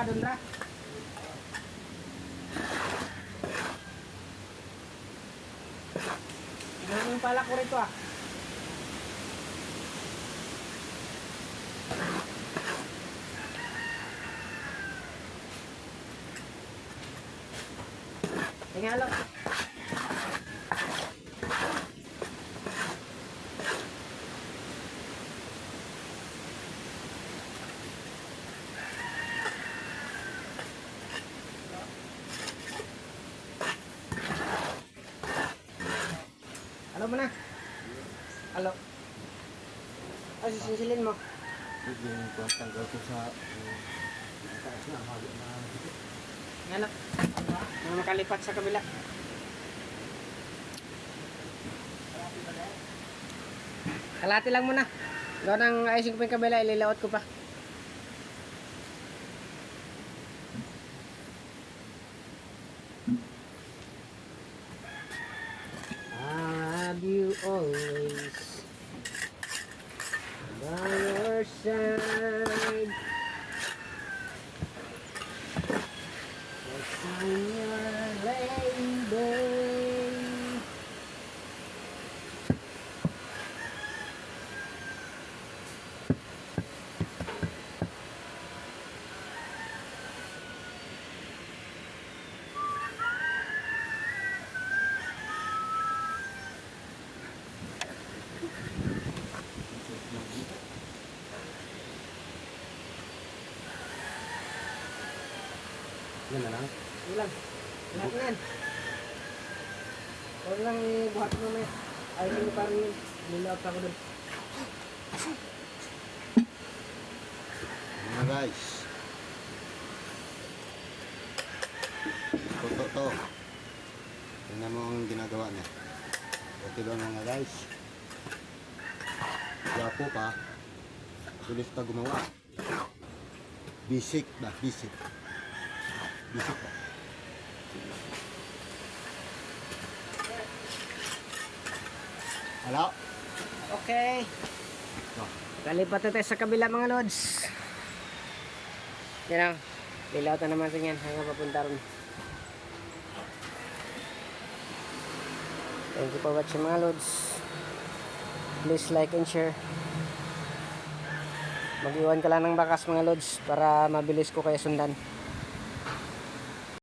madundra. Tingnan yung pala ko rito ah. Tingnan lang. Halo mo na. Halo. Ay, sisilin mo. Yung tanggal ko sa taas na, halo na. Yan lang. Nang makalipat sa kabila. Kalati lang muna. Gawa ng ayusin ko pa yung kabila, ililaot ko pa. I'll have you always by your side. What's on your lady? Yan na lang. Ilang? Lahat na yan. Huwag lang buhat mo may ayusin ko parang yun. Nilaot ako dun. Mga guys. To. Tingnan mo ang ginagawa niya. Okay ba mga guys? Gwapo pa. Bilis pa gumawa. Basic ba? Basic. Basic pa. Halo? Okay. Kalipat na tayo sa kabila mga lods. Yan o. Lilaot na naman sa yan hanggang papunta ron. Thank you for watching mga lods. Please like and share. Mag-iwan ka lang ng bakas mga lods para mabilis ko kayo sundan.